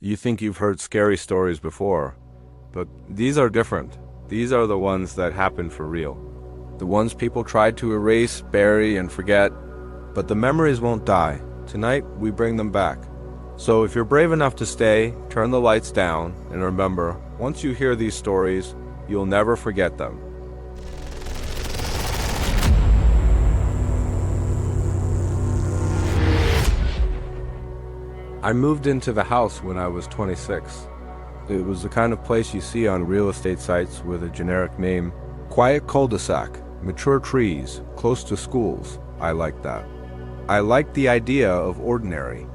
You think you've heard scary stories before, but these are different. These are the ones that happen for real. The ones people tried to erase, bury, and forget, but the memories won't die. Tonight, we bring them back. So if you're brave enough to stay, turn the lights down, and remember, once you hear these stories, you'll never forget them. I moved into the house when I was 26. It was the kind of place you see on real estate sites with a generic name. Quiet cul-de-sac, mature trees, close to schools. I liked that. I liked the idea of ordinary.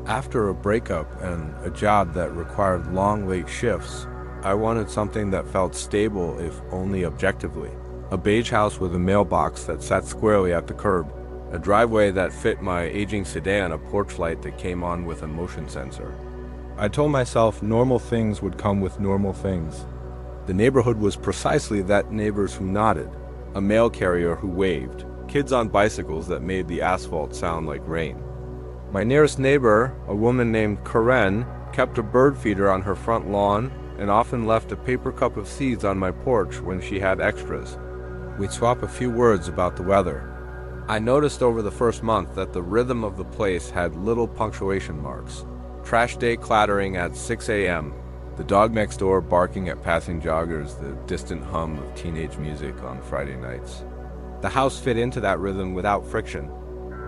After a breakup and a job that required long late shifts, I wanted something that felt stable if only objectively. A beige house with a mailbox that sat squarely at the curb. A driveway that fit my aging sedan, a porch light that came on with a motion sensor. I told myself normal things would come with normal things. The neighborhood was precisely that: neighbors who nodded, a mail carrier who waved, kids on bicycles that made the asphalt sound like rain. My nearest neighbor, a woman named Karen, kept a bird feeder on her front lawn and often left a paper cup of seeds on my porch when she had extras. We'd swap a few words about the weather. I noticed over the first month that the rhythm of the place had little punctuation marks. Trash day clattering at 6 a.m., the dog next door barking at passing joggers, the distant hum of teenage music on Friday nights. The house fit into that rhythm without friction.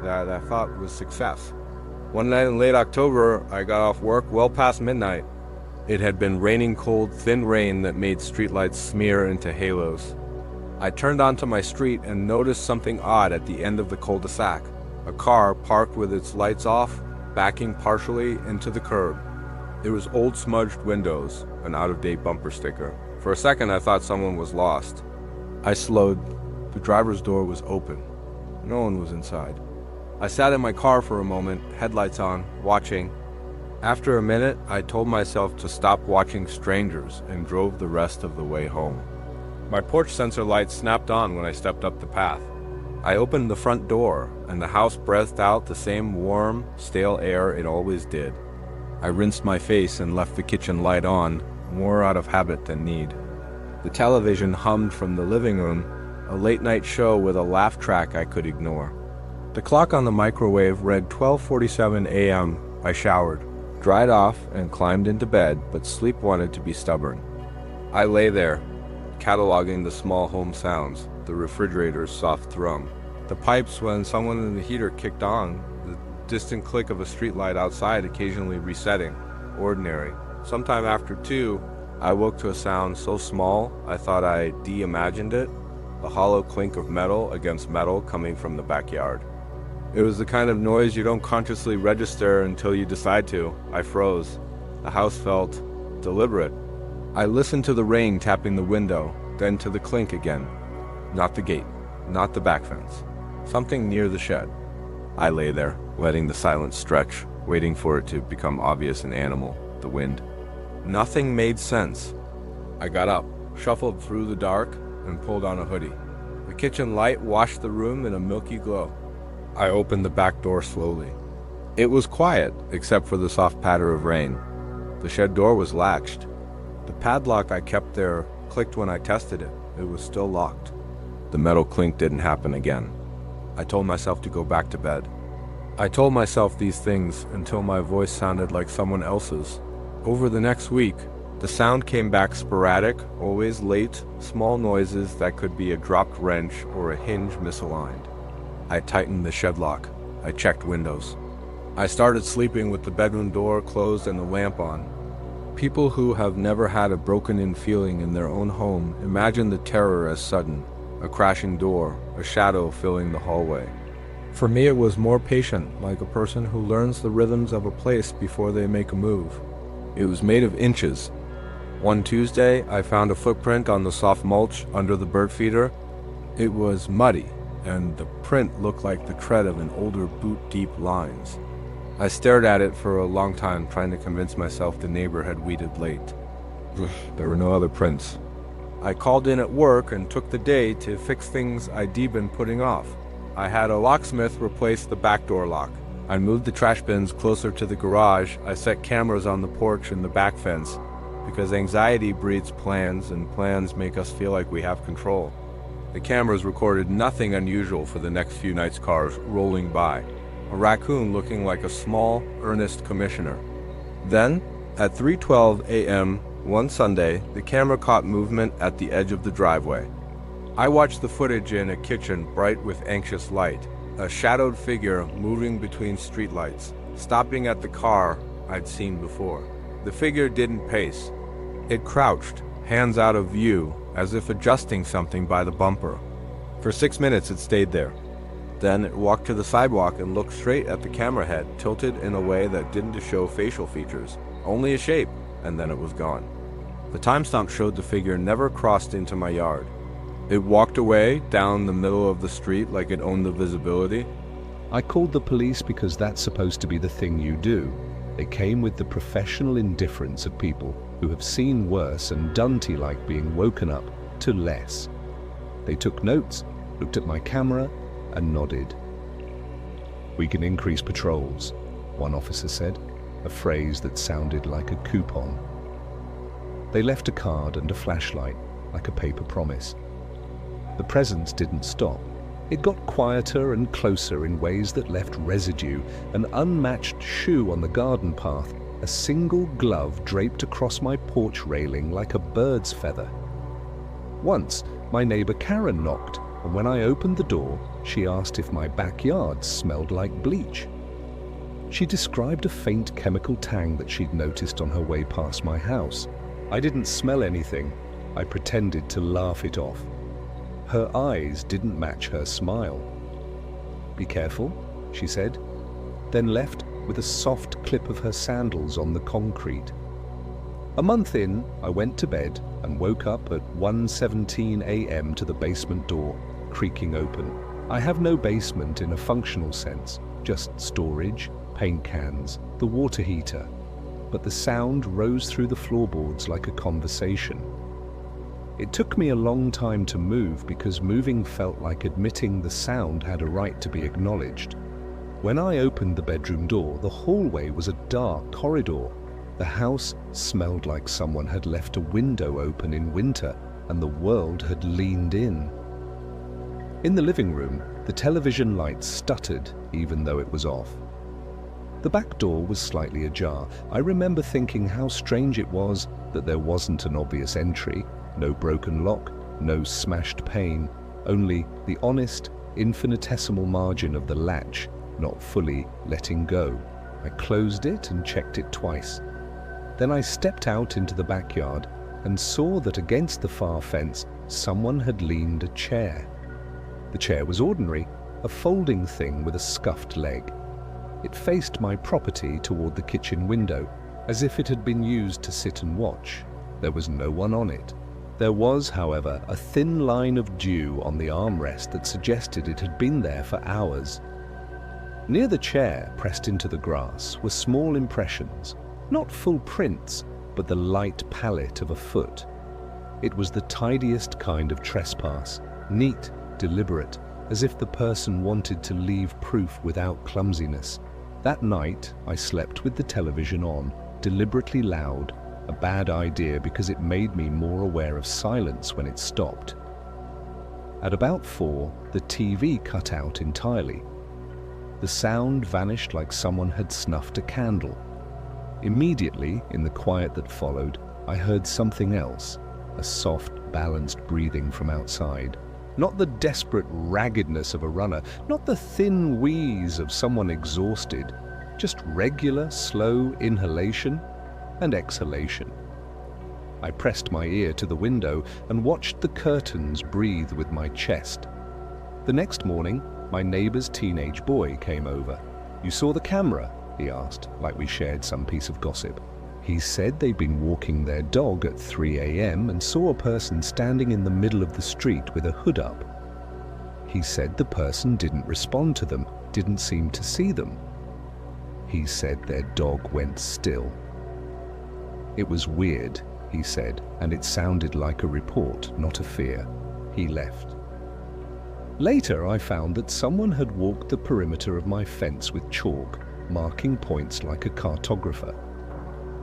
That I thought was success. One night in late October, I got off work well past midnight. It had been raining cold, thin rain that made streetlights smear into halos. I turned onto my street and noticed something odd at the end of the cul-de-sac. A car parked with its lights off, backing partially into the curb. There was old smudged windows, an out-of-date bumper sticker. For a second I thought someone was lost. I slowed. The driver's door was open. No one was inside. I sat in my car for a moment, headlights on, watching. After a minute, I told myself to stop watching strangers and drove the rest of the way home. My porch sensor light snapped on when I stepped up the path. I opened the front door, and the house breathed out the same warm, stale air it always did. I rinsed my face and left the kitchen light on, more out of habit than need. The television hummed from the living room, a late-night show with a laugh track I could ignore. The clock on the microwave read 12:47 a.m. I showered, dried off, and climbed into bed, but sleep wanted to be stubborn. I lay there, cataloging the small home sounds, the refrigerator's soft thrum, the pipes when someone in the heater kicked on, the distant click of a streetlight outside occasionally resetting. Ordinary. Sometime after 2, I woke to a sound so small I thought I de-imagined it, the hollow clink of metal against metal coming from the backyard. It was the kind of noise you don't consciously register until you decide to. I froze. The house felt deliberate. I listened to the rain tapping the window, then to the clink again. Not the gate, not the back fence. Something near the shed. I lay there, letting the silence stretch, waiting for it to become obvious an animal, the wind. Nothing made sense. I got up, shuffled through the dark, and pulled on a hoodie. The kitchen light washed the room in a milky glow. I opened the back door slowly. It was quiet, except for the soft patter of rain. The shed door was latched. The padlock I kept there clicked when I tested it. It was still locked. The metal clink didn't happen again. I told myself to go back to bed. I told myself these things until my voice sounded like someone else's. Over the next week, the sound came back sporadic, always late, small noises that could be a dropped wrench or a hinge misaligned. I tightened the shed lock. I checked windows. I started sleeping with the bedroom door closed and the lamp on. People who have never had a broken-in feeling in their own home imagine the terror as sudden, a crashing door, a shadow filling the hallway. For me, it was more patient, like a person who learns the rhythms of a place before they make a move. It was made of inches. One Tuesday, I found a footprint on the soft mulch under the bird feeder. It was muddy, and the print looked like the tread of an older boot-deep lines. I stared at it for a long time, trying to convince myself the neighbor had weeded late. There were no other prints. I called in at work and took the day to fix things I'd been putting off. I had a locksmith replace the back door lock. I moved the trash bins closer to the garage. I set cameras on the porch and the back fence, because anxiety breeds plans, and plans make us feel like we have control. The cameras recorded nothing unusual for the next few nights' cars rolling by. A raccoon looking like a small, earnest commissioner. Then, at 3:12 a.m. one Sunday, the camera caught movement at the edge of the driveway. I watched the footage in a kitchen bright with anxious light, a shadowed figure moving between streetlights, stopping at the car I'd seen before. The figure didn't pace. It crouched, hands out of view, as if adjusting something by the bumper. For 6 minutes it stayed there. Then it walked to the sidewalk and looked straight at the camera head, tilted in a way that didn't show facial features, only a shape, and then it was gone. The timestamp showed the figure never crossed into my yard. It walked away down the middle of the street like it owned the visibility. I called the police because that's supposed to be the thing you do. They came with the professional indifference of people who have seen worse and done like being woken up to less. They took notes, looked at my camera, and nodded. "We can increase patrols," one officer said, a phrase that sounded like a coupon. They left a card and a flashlight, like a paper promise. The presence didn't stop. It got quieter and closer in ways that left residue, an unmatched shoe on the garden path, a single glove draped across my porch railing like a bird's feather. Once, my neighbor Karen knocked, and when I opened the door, she asked if my backyard smelled like bleach. She described a faint chemical tang that she'd noticed on her way past my house. I didn't smell anything. I pretended to laugh it off. Her eyes didn't match her smile. "Be careful," she said, then left with a soft clip of her sandals on the concrete. A month in, I went to bed and woke up at 1:17 a.m. to the basement door, creaking open. I have no basement in a functional sense, just storage, paint cans, the water heater. But the sound rose through the floorboards like a conversation. It took me a long time to move because moving felt like admitting the sound had a right to be acknowledged. When I opened the bedroom door, the hallway was a dark corridor. The house smelled like someone had left a window open in winter and the world had leaned in. In the living room, the television light stuttered even though it was off. The back door was slightly ajar. I remember thinking how strange it was that there wasn't an obvious entry, no broken lock, no smashed pane, only the honest, infinitesimal margin of the latch not fully letting go. I closed it and checked it twice. Then I stepped out into the backyard and saw that against the far fence someone had leaned a chair. The chair was ordinary, a folding thing with a scuffed leg. It faced my property toward the kitchen window, as if it had been used to sit and watch. There was no one on it. There was, however, a thin line of dew on the armrest that suggested it had been there for hours. Near the chair, pressed into the grass, were small impressions, not full prints, but the light palette of a foot. It was the tidiest kind of trespass, neat, deliberate, as if the person wanted to leave proof without clumsiness. That night, I slept with the television on, deliberately loud, a bad idea because it made me more aware of silence when it stopped. At about 4, the TV cut out entirely. The sound vanished like someone had snuffed a candle. Immediately, in the quiet that followed, I heard something else, a soft, balanced breathing from outside. Not the desperate raggedness of a runner, not the thin wheeze of someone exhausted, just regular, slow inhalation and exhalation. I pressed my ear to the window and watched the curtains breathe with my chest. The next morning, my neighbor's teenage boy came over. "You saw the camera?" he asked, like we shared some piece of gossip. He said they'd been walking their dog at 3 a.m. and saw a person standing in the middle of the street with a hood up. He said the person didn't respond to them, didn't seem to see them. He said their dog went still. "It was weird," he said, and it sounded like a report, not a fear. He left. Later, I found that someone had walked the perimeter of my fence with chalk, marking points like a cartographer.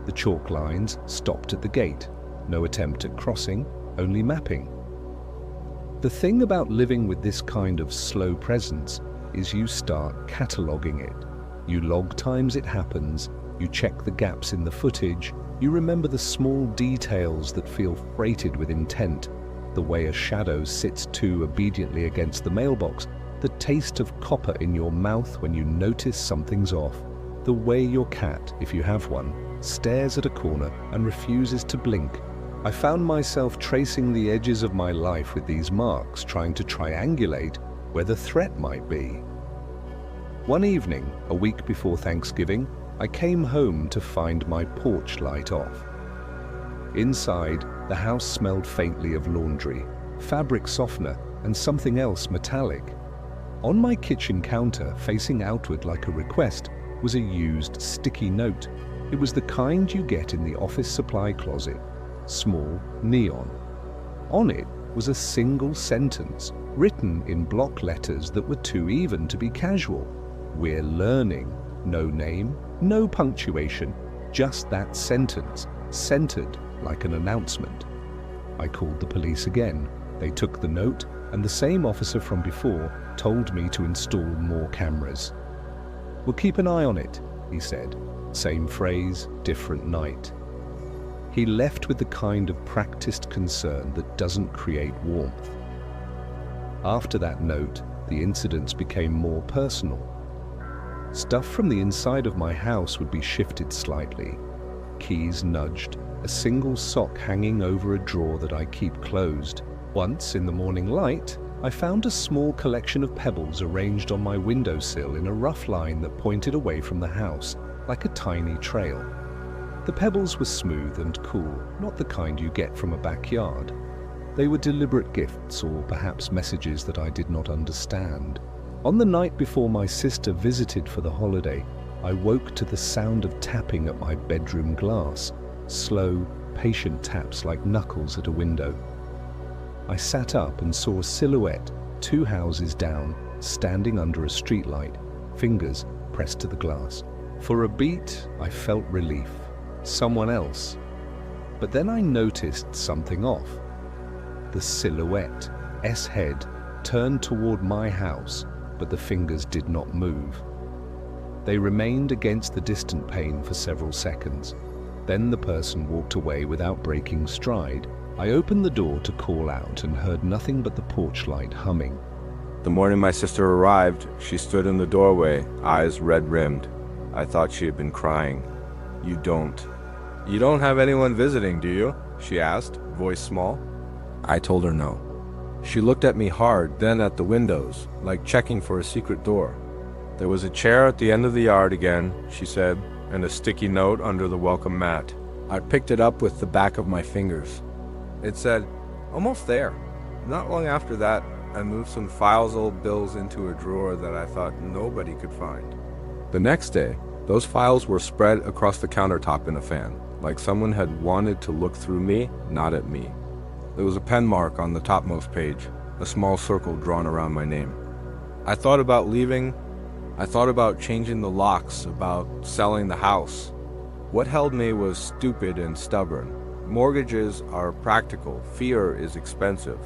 The chalk lines stopped at the gate. No attempt at crossing, only mapping. The thing about living with this kind of slow presence is you start cataloging it. You log times it happens, you check the gaps in the footage, you remember the small details that feel freighted with intent, the way a shadow sits too obediently against the mailbox, the taste of copper in your mouth when you notice something's off, the way your cat, if you have one, stares at a corner and refuses to blink. I found myself tracing the edges of my life with these marks, trying to triangulate where the threat might be. One evening, a week before Thanksgiving, I came home to find my porch light off. Inside, the house smelled faintly of laundry, fabric softener, and something else metallic. On my kitchen counter, facing outward like a request, was a used sticky note. It was the kind you get in the office supply closet, small, neon. On it was a single sentence, written in block letters that were too even to be casual. "We're learning." No name, no punctuation, just that sentence, centered like an announcement. I called the police again. They took the note, and the same officer from before told me to install more cameras. "We'll keep an eye on it," he said. Same phrase, different night. He left with the kind of practiced concern that doesn't create warmth. After that note, the incidents became more personal. Stuff from the inside of my house would be shifted slightly. Keys nudged, a single sock hanging over a drawer that I keep closed. Once, in the morning light, I found a small collection of pebbles arranged on my windowsill in a rough line that pointed away from the house, like a tiny trail. The pebbles were smooth and cool, not the kind you get from a backyard. They were deliberate gifts, or perhaps messages that I did not understand. On the night before my sister visited for the holiday, I woke to the sound of tapping at my bedroom glass, slow, patient taps like knuckles at a window. I sat up and saw a silhouette, 2 houses down, standing under a streetlight, fingers pressed to the glass. For a beat, I felt relief. Someone else. But then I noticed something off. The silhouette, S-head, turned toward my house, but the fingers did not move. They remained against the distant pane for several seconds. Then the person walked away without breaking stride. I opened the door to call out and heard nothing but the porch light humming. The morning my sister arrived, she stood in the doorway, eyes red-rimmed. I thought she had been crying. You don't have anyone visiting, do you?" she asked, voice small. I told her no. She looked at me hard, then at the windows, like checking for a secret door. "There was a chair at the end of the yard again," she said, "and a sticky note under the welcome mat." I picked it up with the back of my fingers. It said, "Almost there." Not long after that, I moved some files, old bills into a drawer that I thought nobody could find. The next day, those files were spread across the countertop in a fan, like someone had wanted to look through me, not at me. There was a pen mark on the topmost page, a small circle drawn around my name. I thought about leaving. I thought about changing the locks, about selling the house. What held me was stupid and stubborn. Mortgages are practical, fear is expensive,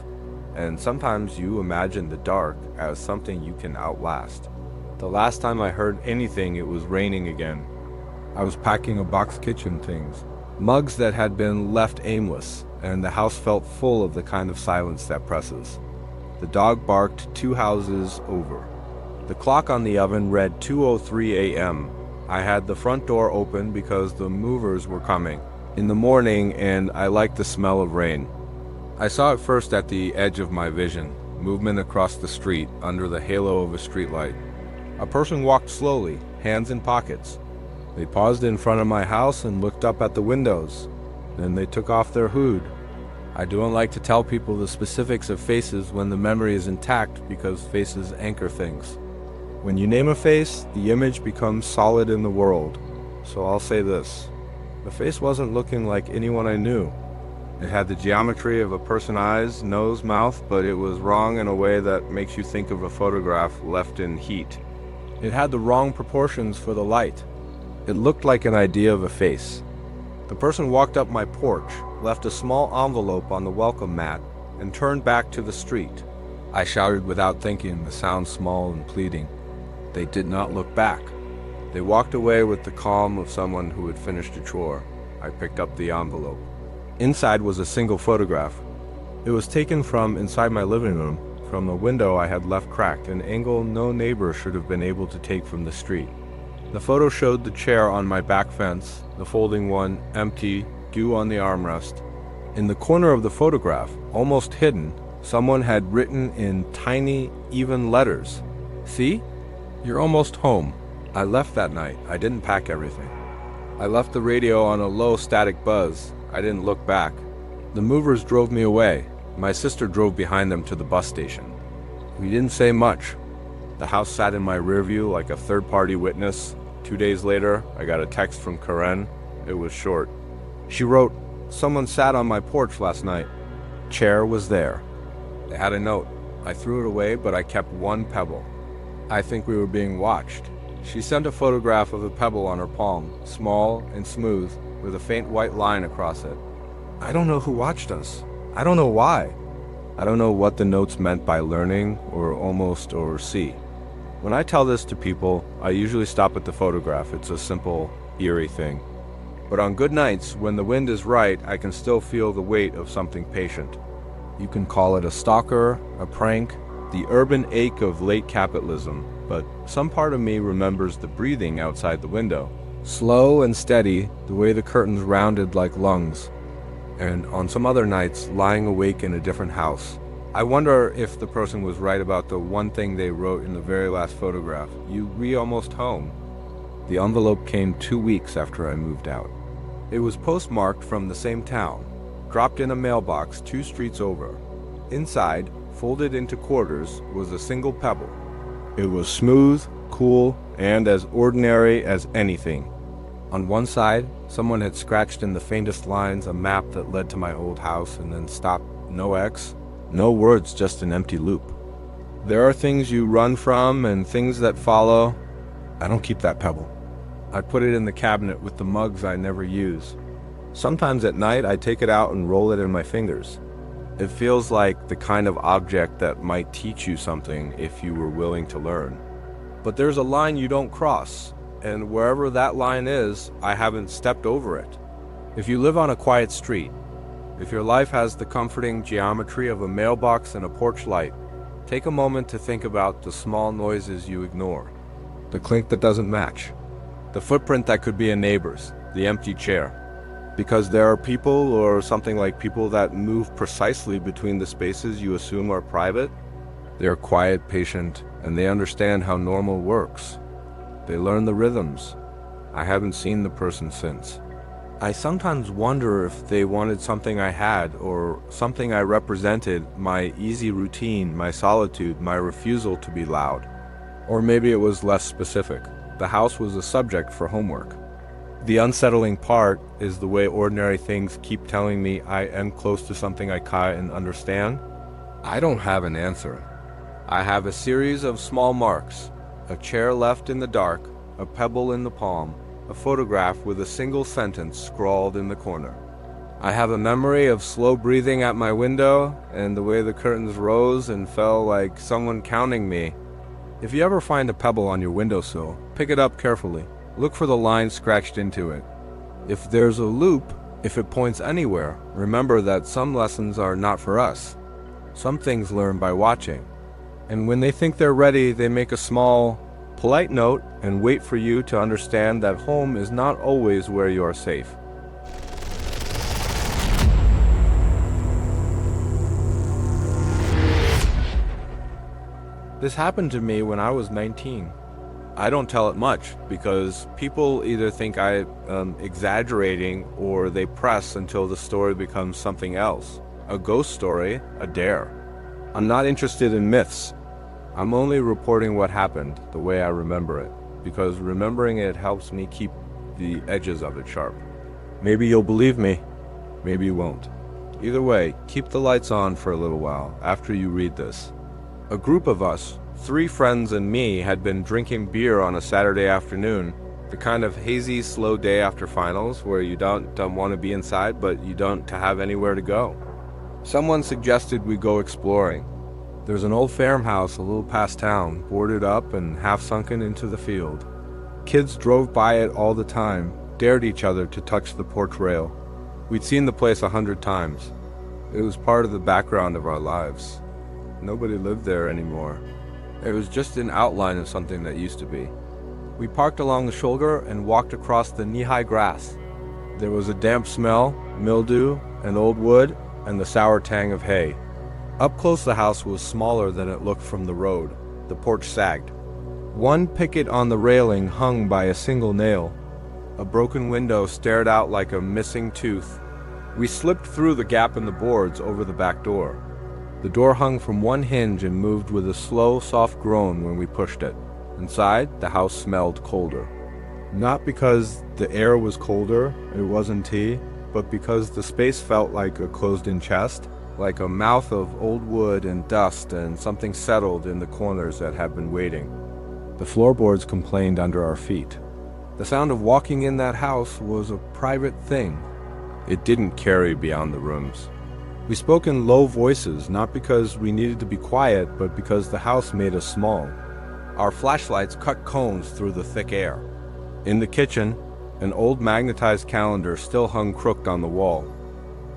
and sometimes you imagine the dark as something you can outlast. The last time I heard anything, it was raining again. I was packing a box kitchen things, mugs that had been left aimless, and the house felt full of the kind of silence that presses. The dog barked 2 houses over. The clock on the oven read 2:03 a.m. I had the front door open because the movers were coming in the morning, and I liked the smell of rain. I saw it first at the edge of my vision, movement across the street under the halo of a streetlight. A person walked slowly, hands in pockets. They paused in front of my house and looked up at the windows. Then they took off their hood. I don't like to tell people the specifics of faces when the memory is intact because faces anchor things. When you name a face, the image becomes solid in the world. So I'll say this. The face wasn't looking like anyone I knew. It had the geometry of a person's eyes, nose, mouth, but it was wrong in a way that makes you think of a photograph left in heat. It had the wrong proportions for the light. It looked like an idea of a face. The person walked up my porch, left a small envelope on the welcome mat, and turned back to the street. I shouted without thinking, the sound small and pleading. They did not look back. They walked away with the calm of someone who had finished a chore. I picked up the envelope. Inside was a single photograph. It was taken from inside my living room, from a window I had left cracked, an angle no neighbor should have been able to take from the street. The photo showed the chair on my back fence, the folding one, empty, dew on the armrest. In the corner of the photograph, almost hidden, someone had written in tiny, even letters, "See? You're almost home." I left that night. I didn't pack everything. I left the radio on a low static buzz. I didn't look back. The movers drove me away. My sister drove behind them to the bus station. We didn't say much. The house sat in my rear view like a third-party witness. 2 days later, I got a text from Karen. It was short. She wrote, "Someone sat on my porch last night. Chair was there." It had a note. I threw it away, but I kept one pebble. I think we were being watched. She sent a photograph of a pebble on her palm, small and smooth, with a faint white line across it. I don't know who watched us. I don't know why. I don't know what the notes meant by learning or almost or see. When I tell this to people, I usually stop at the photograph. It's a simple, eerie thing. But on good nights, when the wind is right, I can still feel the weight of something patient. You can call it a stalker, a prank, the urban ache of late capitalism, but some part of me remembers the breathing outside the window. Slow and steady, the way the curtains rounded like lungs. And on some other nights, lying awake in a different house. I wonder if the person was right about the one thing they wrote in the very last photograph. You almost home. The envelope came 2 weeks after I moved out. It was postmarked from the same town, dropped in a mailbox 2 streets over. Inside, folded into quarters, was a single pebble. It was smooth, cool, and as ordinary as anything. On one side, someone had scratched in the faintest lines a map that led to my old house and then stopped. No X, no words, just an empty loop. There are things you run from and things that follow. I don't keep that pebble. I put it in the cabinet with the mugs I never use. Sometimes at night I take it out and roll it in my fingers. It feels like the kind of object that might teach you something if you were willing to learn. But there's a line you don't cross, and wherever that line is, I haven't stepped over it. If you live on a quiet street, if your life has the comforting geometry of a mailbox and a porch light, take a moment to think about the small noises you ignore. The clink that doesn't match. The footprint that could be a neighbor's. The empty chair. Because there are people, or something like people, that move precisely between the spaces you assume are private. They're quiet, patient, and they understand how normal works. They learn the rhythms. I haven't seen the person since. I sometimes wonder if they wanted something I had, or something I represented, my easy routine, my solitude, my refusal to be loud. Or maybe it was less specific. The house was a subject for homework. The unsettling part is the way ordinary things keep telling me I am close to something I can understand. I don't have an answer. I have a series of small marks, a chair left in the dark, a pebble in the palm, a photograph with a single sentence scrawled in the corner. I have a memory of slow breathing at my window and the way the curtains rose and fell like someone counting me. If you ever find a pebble on your windowsill, pick it up carefully. Look for the line scratched into it. If there's a loop, if it points anywhere, remember that some lessons are not for us. Some things learn by watching. And when they think they're ready, they make a small, polite note and wait for you to understand that home is not always where you are safe. This happened to me when I was 19. I don't tell it much because people either think I'm exaggerating or they press until the story becomes something else. A ghost story, a dare. I'm not interested in myths. I'm only reporting what happened the way I remember it, because remembering it helps me keep the edges of it sharp. Maybe you'll believe me, maybe you won't. Either way, keep the lights on for a little while after you read this. A group of us, 3 friends and me, had been drinking beer on a Saturday afternoon, the kind of hazy, slow day after finals where you don't want to be inside, but you don't have anywhere to go. Someone suggested we go exploring. There's an old farmhouse a little past town, boarded up and half sunken into the field. Kids drove by it all the time, dared each other to touch the porch rail. We'd seen the place 100 times. It was part of the background of our lives. Nobody lived there anymore. It was just an outline of something that used to be. We parked along the shoulder and walked across the knee-high grass. There was a damp smell, mildew, and old wood, and the sour tang of hay. Up close the house was smaller than it looked from the road. The porch sagged. One picket on the railing hung by a single nail. A broken window stared out like a missing tooth. We slipped through the gap in the boards over the back door. The door hung from one hinge and moved with a slow, soft groan when we pushed it. Inside, the house smelled colder. Not because the air was colder, it wasn't tea, but because the space felt like a closed-in chest, like a mouth of old wood and dust and something settled in the corners that had been waiting. The floorboards complained under our feet. The sound of walking in that house was a private thing. It didn't carry beyond the rooms. We spoke in low voices, not because we needed to be quiet, but because the house made us small. Our flashlights cut cones through the thick air. In the kitchen, an old magnetized calendar still hung crooked on the wall.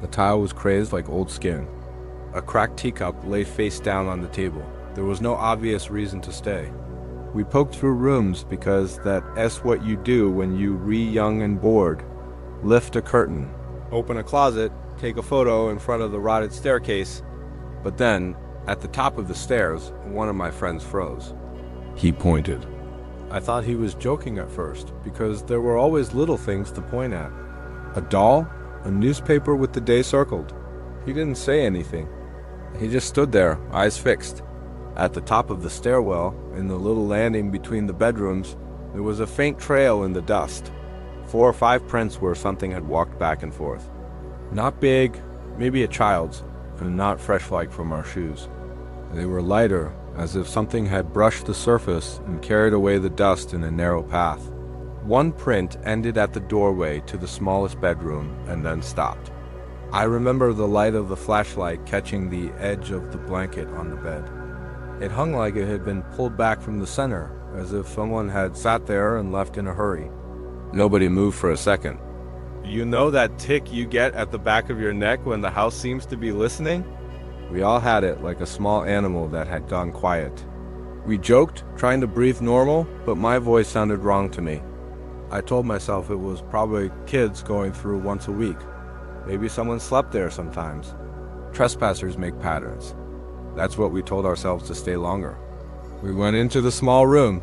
The tile was crazed like old skin. A cracked teacup lay face down on the table. There was no obvious reason to stay. We poked through rooms because that's what you do when you young and bored. Lift a curtain, open a closet, take a photo in front of the rotted staircase. But then, at the top of the stairs, one of my friends froze. He pointed. I thought he was joking at first, because there were always little things to point at. A doll, a newspaper with the day circled. He didn't say anything. He just stood there, eyes fixed. At the top of the stairwell, in the little landing between the bedrooms, there was a faint trail in the dust. 4 or 5 prints where something had walked back and forth. Not big, maybe a child's, and not fresh-like from our shoes. They were lighter, as if something had brushed the surface and carried away the dust in a narrow path. One print ended at the doorway to the smallest bedroom and then stopped. I remember the light of the flashlight catching the edge of the blanket on the bed. It hung like it had been pulled back from the center, as if someone had sat there and left in a hurry. Nobody moved for a second. You know that tick you get at the back of your neck when the house seems to be listening? We all had it, like a small animal that had gone quiet. We joked, trying to breathe normal, but my voice sounded wrong to me. I told myself it was probably kids going through once a week. Maybe someone slept there sometimes. Trespassers make patterns. That's what we told ourselves to stay longer. We went into the small room.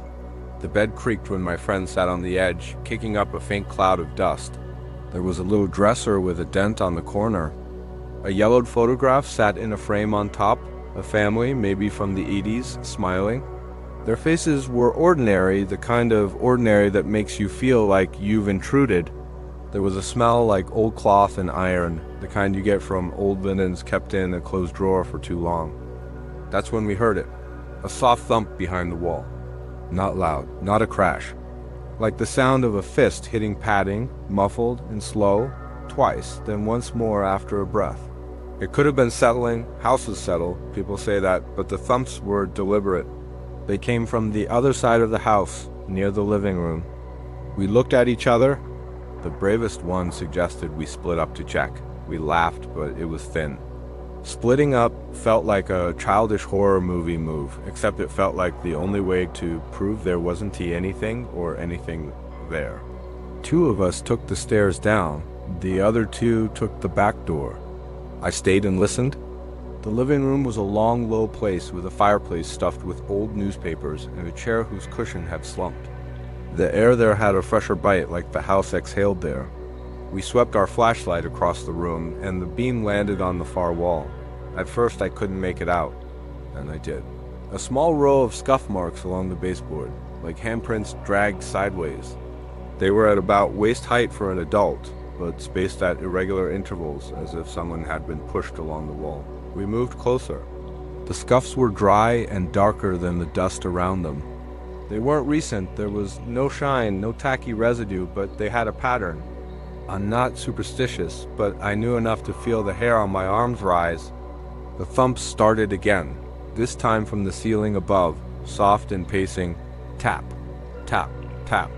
The bed creaked when my friend sat on the edge, kicking up a faint cloud of dust. There was a little dresser with a dent on the corner. A yellowed photograph sat in a frame on top, a family, maybe from the 80s, smiling. Their faces were ordinary, the kind of ordinary that makes you feel like you've intruded. There was a smell like old cloth and iron, the kind you get from old linens kept in a closed drawer for too long. That's when we heard it, a soft thump behind the wall. Not loud, not a crash. Like the sound of a fist hitting padding, muffled and slow, twice, then once more after a breath. It could have been settling, houses settle, people say that, but the thumps were deliberate. They came from the other side of the house, near the living room. We looked at each other. The bravest one suggested we split up to check. We laughed, but it was thin. Splitting up felt like a childish horror movie move, except it felt like the only way to prove there wasn't anything or anything there. 2 of us took the stairs down. The other 2 took the back door. I stayed and listened. The living room was a long, low place with a fireplace stuffed with old newspapers and a chair whose cushion had slumped. The air there had a fresher bite, like the house exhaled there. We swept our flashlight across the room, and the beam landed on the far wall. At first I couldn't make it out, and I did. A small row of scuff marks along the baseboard, like handprints dragged sideways. They were at about waist height for an adult, but spaced at irregular intervals as if someone had been pushed along the wall. We moved closer. The scuffs were dry and darker than the dust around them. They weren't recent, there was no shine, no tacky residue, but they had a pattern. I'm not superstitious, but I knew enough to feel the hair on my arms rise. The thumps started again, this time from the ceiling above, soft and pacing, tap, tap, tap.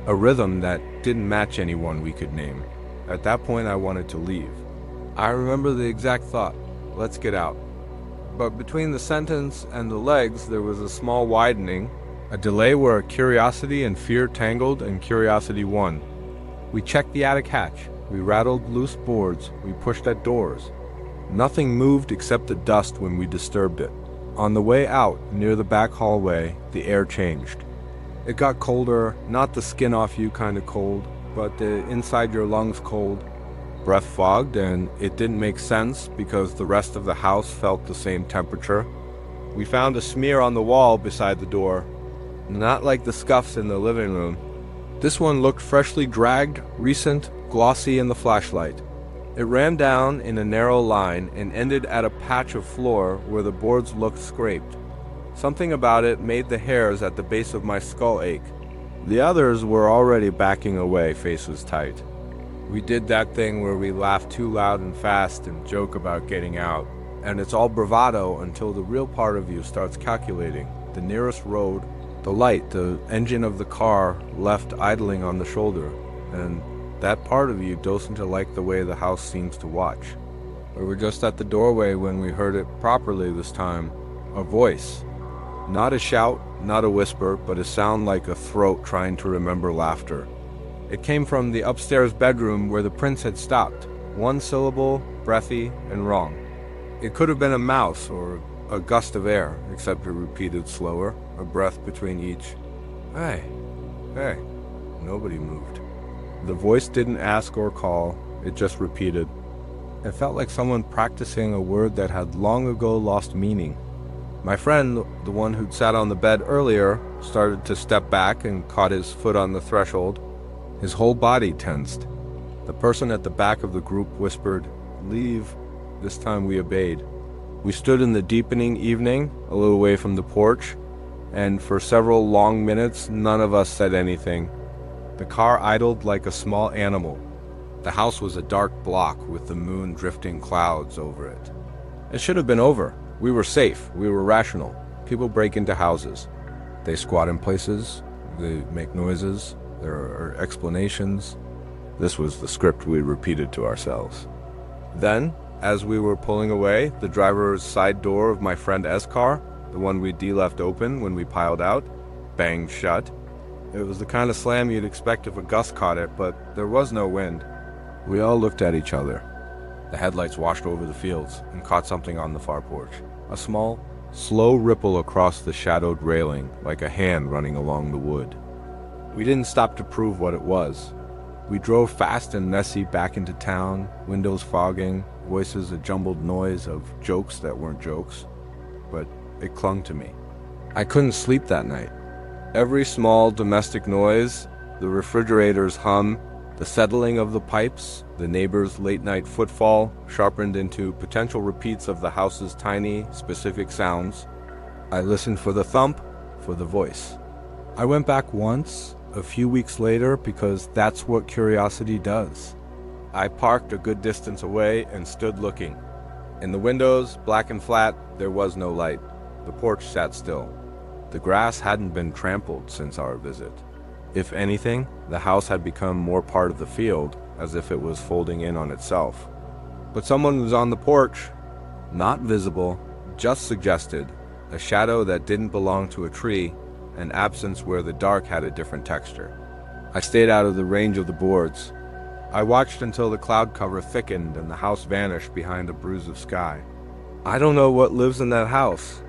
A rhythm that didn't match anyone we could name. At that point I wanted to leave. I remember the exact thought, let's get out. But between the sentence and the legs there was a small widening, a delay where curiosity and fear tangled and curiosity won. We checked the attic hatch, we rattled loose boards, we pushed at doors. Nothing moved except the dust when we disturbed it. On the way out, near the back hallway, the air changed. It got colder, not the skin off you kind of cold, but the inside your lungs cold. Breath fogged, and it didn't make sense because the rest of the house felt the same temperature. We found a smear on the wall beside the door, not like the scuffs in the living room. This one looked freshly dragged, recent, glossy in the flashlight. It ran down in a narrow line and ended at a patch of floor where the boards looked scraped. Something about it made the hairs at the base of my skull ache. The others were already backing away, faces tight. We did that thing where we laugh too loud and fast and joke about getting out. And it's all bravado until the real part of you starts calculating. The nearest road, the light, the engine of the car left idling on the shoulder. And that part of you doesn't like the way the house seems to watch. We were just at the doorway when we heard it properly this time. A voice. Not a shout, not a whisper, but a sound like a throat trying to remember laughter. It came from the upstairs bedroom where the prince had stopped. One syllable, breathy, and wrong. It could have been a mouse or a gust of air, except it repeated slower, a breath between each. Hey, hey. Nobody moved. The voice didn't ask or call, it just repeated. It felt like someone practicing a word that had long ago lost meaning. My friend, the one who'd sat on the bed earlier, started to step back and caught his foot on the threshold. His whole body tensed. The person at the back of the group whispered, "Leave." This time we obeyed. We stood in the deepening evening, a little way from the porch, and for several long minutes none of us said anything. The car idled like a small animal. The house was a dark block with the moon drifting clouds over it. It should have been over. We were safe. We were rational. People break into houses. They squat in places. They make noises. There are explanations. This was the script we repeated to ourselves. Then, as we were pulling away, the driver's side door of my friend S car, the one we'd left open when we piled out, banged shut. It was the kind of slam you'd expect if a gust caught it, but there was no wind. We all looked at each other. The headlights washed over the fields and caught something on the far porch. A small, slow ripple across the shadowed railing, like a hand running along the wood. We didn't stop to prove what it was. We drove fast and messy back into town, windows fogging, voices a jumbled noise of jokes that weren't jokes. But it clung to me. I couldn't sleep that night. Every small domestic noise, the refrigerator's hum, the settling of the pipes, the neighbor's late-night footfall, sharpened into potential repeats of the house's tiny, specific sounds. I listened for the thump, for the voice. I went back once, a few weeks later, because that's what curiosity does. I parked a good distance away and stood looking. In the windows, black and flat, there was no light. The porch sat still. The grass hadn't been trampled since our visit. If anything, the house had become more part of the field, as if it was folding in on itself. But someone was on the porch, not visible, just suggested, a shadow that didn't belong to a tree, an absence where the dark had a different texture. I stayed out of the range of the boards. I watched until the cloud cover thickened and the house vanished behind a bruise of sky. I don't know what lives in that house.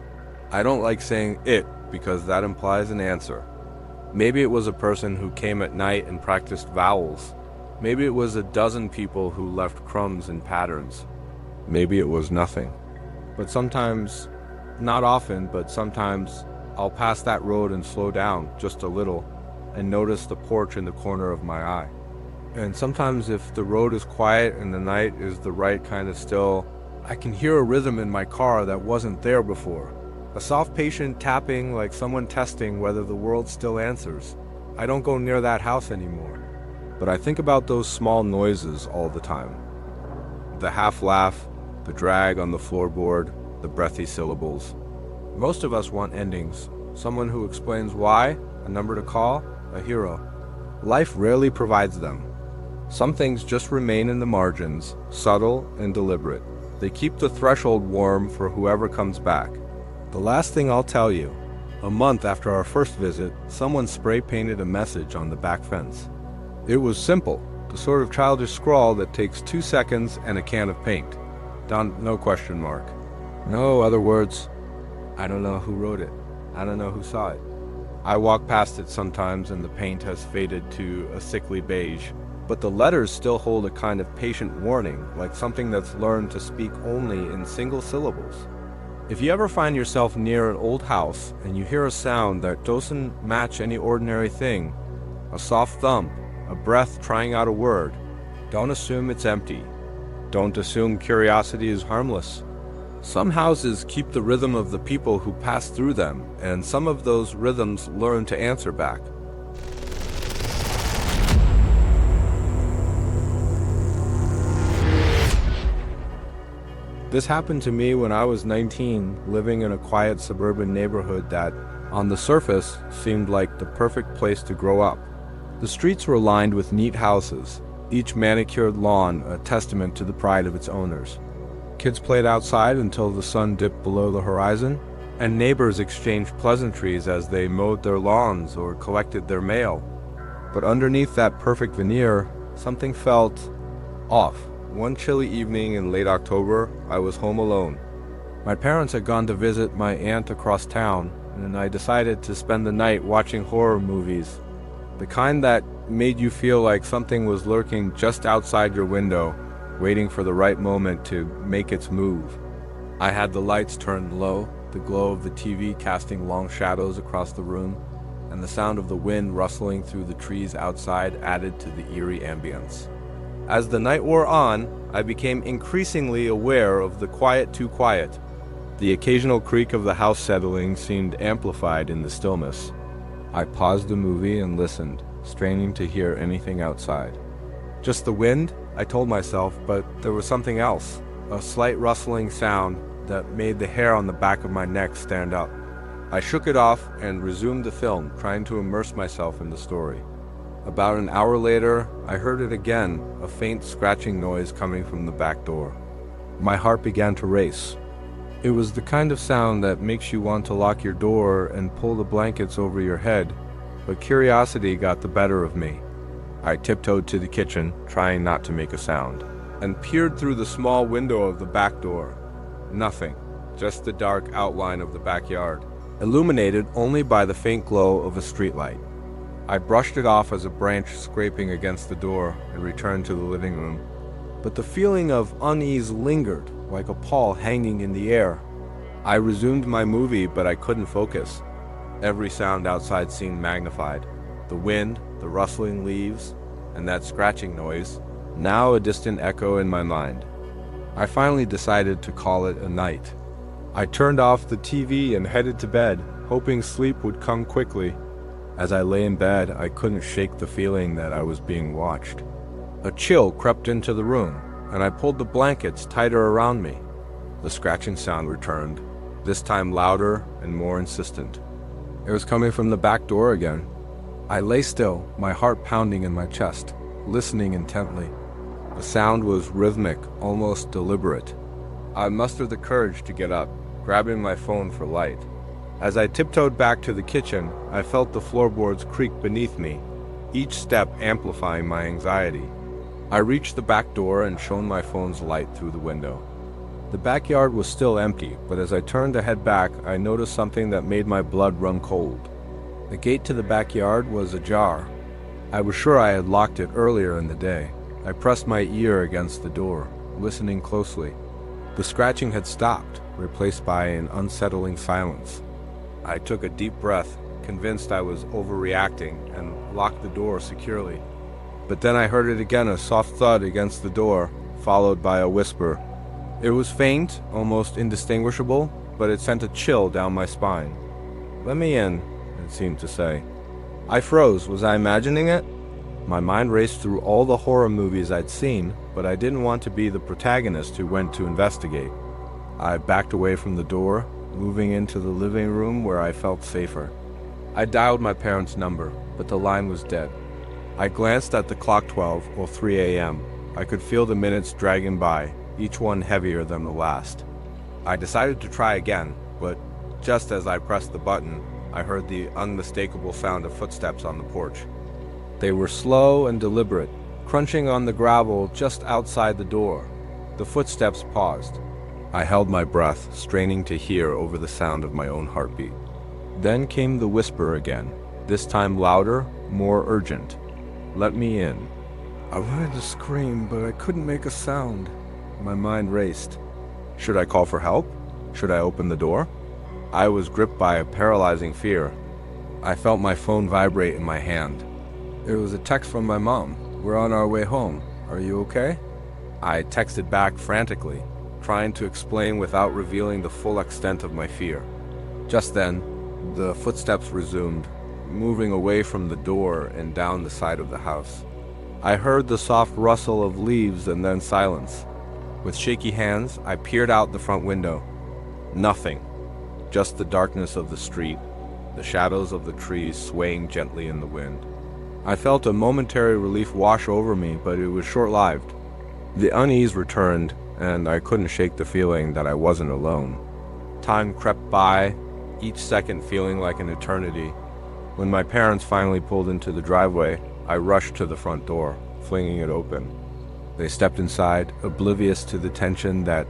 I don't like saying it because that implies an answer. Maybe it was a person who came at night and practiced vowels. Maybe it was a dozen people who left crumbs in patterns. Maybe it was nothing. But sometimes, not often, but sometimes, I'll pass that road and slow down just a little and notice the porch in the corner of my eye. And sometimes if the road is quiet and the night is the right kind of still, I can hear a rhythm in my car that wasn't there before. A soft patient tapping like someone testing whether the world still answers. I don't go near that house anymore. But I think about those small noises all the time. The half laugh, the drag on the floorboard, the breathy syllables. Most of us want endings. Someone who explains why, a number to call, a hero. Life rarely provides them. Some things just remain in the margins, subtle and deliberate. They keep the threshold warm for whoever comes back. The last thing I'll tell you, a month after our first visit, someone spray painted a message on the back fence. It was simple, the sort of childish scrawl that takes 2 seconds and a can of paint. No question mark. No other words. I don't know who wrote it. I don't know who saw it. I walk past it sometimes and the paint has faded to a sickly beige. But the letters still hold a kind of patient warning, like something that's learned to speak only in single syllables. If you ever find yourself near an old house and you hear a sound that doesn't match any ordinary thing, a soft thump, a breath trying out a word, don't assume it's empty. Don't assume curiosity is harmless. Some houses keep the rhythm of the people who pass through them, and some of those rhythms learn to answer back. This happened to me when I was 19, living in a quiet suburban neighborhood that, on the surface, seemed like the perfect place to grow up. The streets were lined with neat houses, each manicured lawn a testament to the pride of its owners. Kids played outside until the sun dipped below the horizon, and neighbors exchanged pleasantries as they mowed their lawns or collected their mail. But underneath that perfect veneer, something felt off. One chilly evening in late October, I was home alone. My parents had gone to visit my aunt across town, and I decided to spend the night watching horror movies. The kind that made you feel like something was lurking just outside your window, waiting for the right moment to make its move. I had the lights turned low, the glow of the TV casting long shadows across the room, and the sound of the wind rustling through the trees outside added to the eerie ambience. As the night wore on, I became increasingly aware of the quiet too quiet. The occasional creak of the house settling seemed amplified in the stillness. I paused the movie and listened, straining to hear anything outside. Just the wind, I told myself, but there was something else, a slight rustling sound that made the hair on the back of my neck stand up. I shook it off and resumed the film, trying to immerse myself in the story. About an hour later, I heard it again, a faint scratching noise coming from the back door. My heart began to race. It was the kind of sound that makes you want to lock your door and pull the blankets over your head, but curiosity got the better of me. I tiptoed to the kitchen, trying not to make a sound, and peered through the small window of the back door. Nothing, just the dark outline of the backyard, illuminated only by the faint glow of a streetlight. I brushed it off as a branch scraping against the door and returned to the living room. But the feeling of unease lingered, like a pall hanging in the air. I resumed my movie, but I couldn't focus. Every sound outside seemed magnified. The wind, the rustling leaves, and that scratching noise, now a distant echo in my mind. I finally decided to call it a night. I turned off the TV and headed to bed, hoping sleep would come quickly. As I lay in bed, I couldn't shake the feeling that I was being watched. A chill crept into the room, and I pulled the blankets tighter around me. The scratching sound returned, this time louder and more insistent. It was coming from the back door again. I lay still, my heart pounding in my chest, listening intently. The sound was rhythmic, almost deliberate. I mustered the courage to get up, grabbing my phone for light. As I tiptoed back to the kitchen, I felt the floorboards creak beneath me, each step amplifying my anxiety. I reached the back door and shone my phone's light through the window. The backyard was still empty, but as I turned to head back, I noticed something that made my blood run cold. The gate to the backyard was ajar. I was sure I had locked it earlier in the day. I pressed my ear against the door, listening closely. The scratching had stopped, replaced by an unsettling silence. I took a deep breath, convinced I was overreacting, and locked the door securely. But then I heard it again, a soft thud against the door, followed by a whisper. It was faint, almost indistinguishable, but it sent a chill down my spine. "Let me in," it seemed to say. I froze. Was I imagining it? My mind raced through all the horror movies I'd seen, but I didn't want to be the protagonist who went to investigate. I backed away from the door, moving into the living room where I felt safer. I dialed my parents' number, but the line was dead. I glanced at the clock. 12 or 3 a.m. I could feel the minutes dragging by, each one heavier than the last. I decided to try again, but just as I pressed the button, I heard the unmistakable sound of footsteps on the porch. They were slow and deliberate, crunching on the gravel just outside the door. The footsteps paused. I held my breath, straining to hear over the sound of my own heartbeat. Then came the whisper again, this time louder, more urgent. "Let me in." I wanted to scream, but I couldn't make a sound. My mind raced. Should I call for help? Should I open the door? I was gripped by a paralyzing fear. I felt my phone vibrate in my hand. It was a text from my mom. "We're on our way home. Are you okay?" I texted back frantically, trying to explain without revealing the full extent of my fear. Just then, the footsteps resumed, moving away from the door and down the side of the house. I heard the soft rustle of leaves and then silence. With shaky hands, I peered out the front window. Nothing. Just the darkness of the street, the shadows of the trees swaying gently in the wind. I felt a momentary relief wash over me, but it was short-lived. The unease returned, and I couldn't shake the feeling that I wasn't alone. Time crept by, each second feeling like an eternity. When my parents finally pulled into the driveway, I rushed to the front door, flinging it open. They stepped inside, oblivious to the tension that